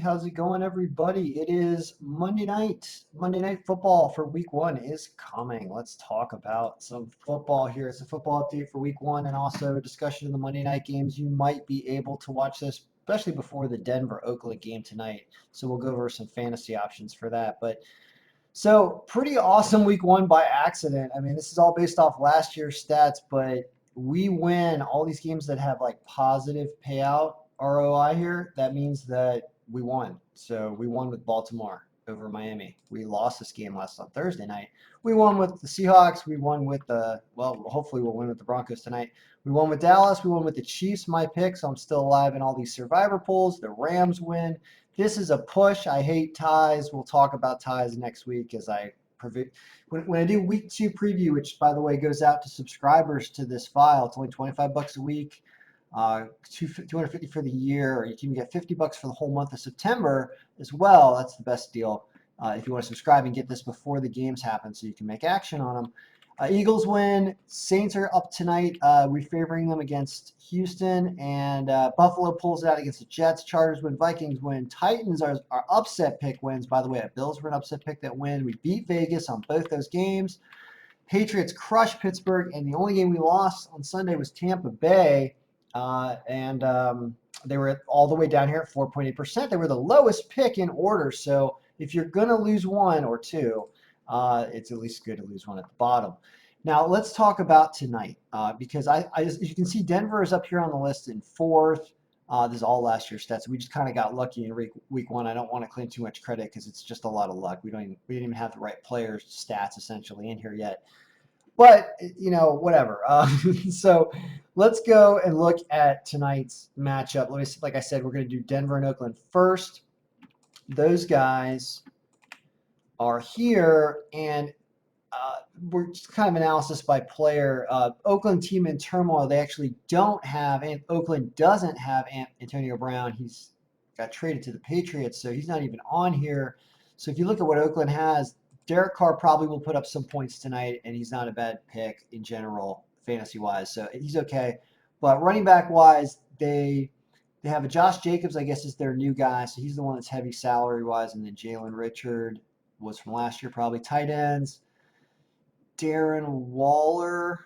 how's it going, everybody? It is Monday night. Monday night football for week one is coming. Let's talk about some football here. It's a football update for week one and also a discussion of the Monday night games. You might be able to watch this, especially before the Denver Oakland game tonight. So we'll go over some fantasy options for that. But so pretty awesome week one by accident. I mean, this is all based off last year's stats, but we win all these games that have like positive payout ROI here. That means that we won. So we won with Baltimore over Miami. We lost this game last on Thursday night. We won with the Seahawks. We won with the, well, hopefully we'll win with the Broncos tonight. We won with Dallas. We won with the Chiefs, my pick. So I'm still alive in all these survivor pools. The Rams win. This is a push. I hate ties. We'll talk about ties next week as I when I do week two preview, which by the way goes out to subscribers to this file. It's only $25 a week, 250 for the year, or you can get $50 for the whole month of September as well. That's the best deal if you want to subscribe and get this before the games happen, so you can make action on them. Eagles win. Saints are up tonight. We're favoring them against Houston, and Buffalo pulls it out against the Jets. Chargers win. Vikings win. Titans are our upset pick wins. By the way, Bills were an upset pick that win. We beat Vegas on both those games. Patriots crushed Pittsburgh, and the only game we lost on Sunday was Tampa Bay, and they were all the way down here at 4.8%. They were the lowest pick in order, so if you're going to lose one or two, it's at least good to lose one at the bottom. Now let's talk about tonight because as you can see, Denver is up here on the list in fourth. This is all last year's stats. We just kind of got lucky in week one. I don't want to claim too much credit because it's just a lot of luck. We didn't even have the right players' stats essentially in here yet. But whatever. So let's go and look at tonight's matchup. Like I said, we're going to do Denver and Oakland first. Those guys are here, and we're just kind of analysis by player. Oakland team in turmoil. They actually don't have, and Oakland doesn't have Antonio Brown. He's got traded to the Patriots, so he's not even on here. So if you look at what Oakland has, Derek Carr probably will put up some points tonight, and he's not a bad pick in general, fantasy-wise. So he's okay. But running back-wise, they have a Josh Jacobs, I guess, is their new guy. So he's the one that's heavy salary-wise, and then Jalen Richard was from last year probably. Tight ends, Darren Waller,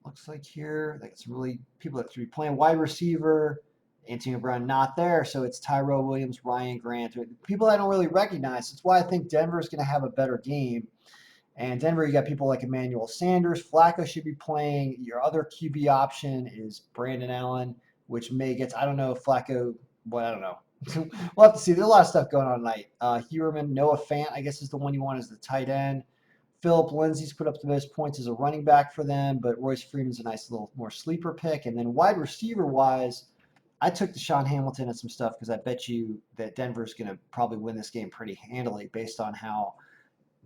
looks like here. Like it's really people that should be playing. Wide receiver, Antonio Brown not there, so it's Tyrell Williams, Ryan Grant, people I don't really recognize. That's why I think Denver is going to have a better game. And Denver, you got people like Emmanuel Sanders. Flacco should be playing. Your other QB option is Brandon Allen, which may get, I don't know if Flacco, well, I don't know. We'll have to see. There's a lot of stuff going on tonight. Heuerman, Noah Fant, I guess is the one you want as the tight end. Philip Lindsay's put up the most points as a running back for them, but Royce Freeman's a nice little more sleeper pick. And then wide receiver-wise, I took Deshaun Hamilton and some stuff because I bet you that Denver's going to probably win this game pretty handily based on how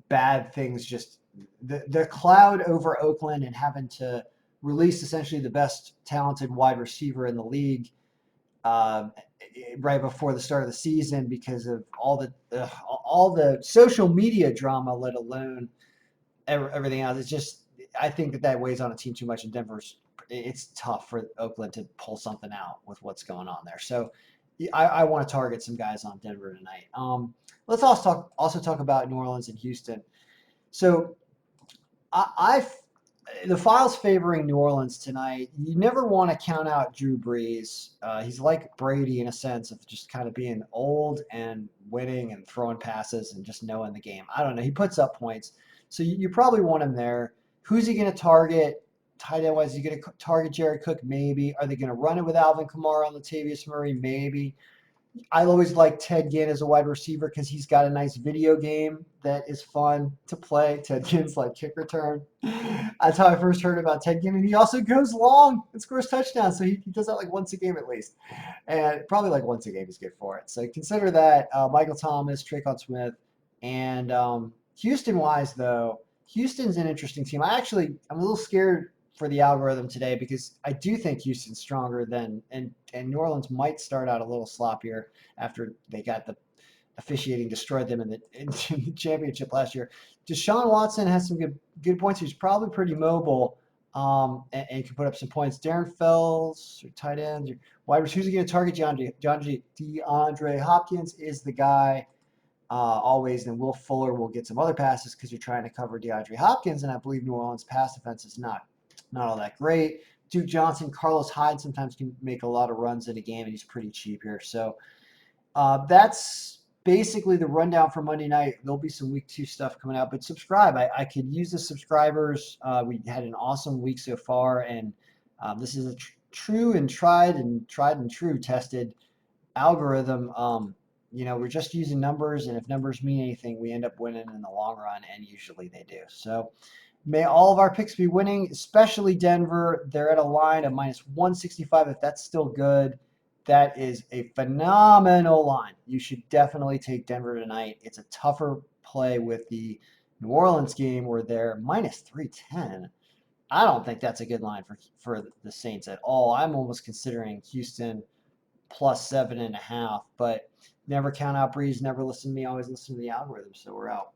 bad things just the cloud over Oakland and having to release essentially the best talented wide receiver in the league right before the start of the season because of all the social media drama, let alone everything else. It's just I think that weighs on a team too much, and it's tough for Oakland to pull something out with what's going on there. So I want to target some guys on Denver tonight. Let's also talk about New Orleans and Houston. So the file's favoring New Orleans tonight. You never want to count out Drew Brees. He's like Brady in a sense of just kind of being old and winning and throwing passes and just knowing the game. I don't know. He puts up points. So you probably want him there. Who's he going to target? Tight end wise, is he going to target Jared Cook? Maybe. Are they going to run it with Alvin Kamara on Latavius Murray? Maybe. I always like Ted Ginn as a wide receiver because he's got a nice video game that is fun to play. Ted Ginn's like kick return. That's how I first heard about Ted Ginn. And he also goes long and scores touchdowns. So he does that like once a game at least. And probably like once a game is good for it. So consider that. Michael Thomas, Tre'Quan Smith. And Houston-wise, though, Houston's an interesting team. I'm a little scared for the algorithm today because I do think Houston's stronger than and New Orleans might start out a little sloppier after they got the officiating destroyed them in the championship last year. Deshaun Watson has some good points. He's probably pretty mobile. and can put up some points. Darren Fells, your tight end, your wide receiver, who's going to target DeAndre Hopkins is the guy always. Then Will Fuller will get some other passes because you're trying to cover DeAndre Hopkins, and I believe New Orleans' pass defense is not all that great. Duke Johnson, Carlos Hyde sometimes can make a lot of runs in a game, and he's pretty cheap here. So that's basically the rundown for Monday night. There'll be some week 2 stuff coming out, but subscribe. I could use the subscribers. We had an awesome week so far, and this is a true and tried and true tested algorithm. We're just using numbers, and if numbers mean anything, we end up winning in the long run, and usually they do. So may all of our picks be winning, especially Denver. They're at a line of minus 165. If that's still good, that is a phenomenal line. You should definitely take Denver tonight. It's a tougher play with the New Orleans game where they're minus 310. I don't think that's a good line for the Saints at all. I'm almost considering Houston plus 7.5, but never count out Breeze. Never listen to me. Always listen to the algorithm. So we're out.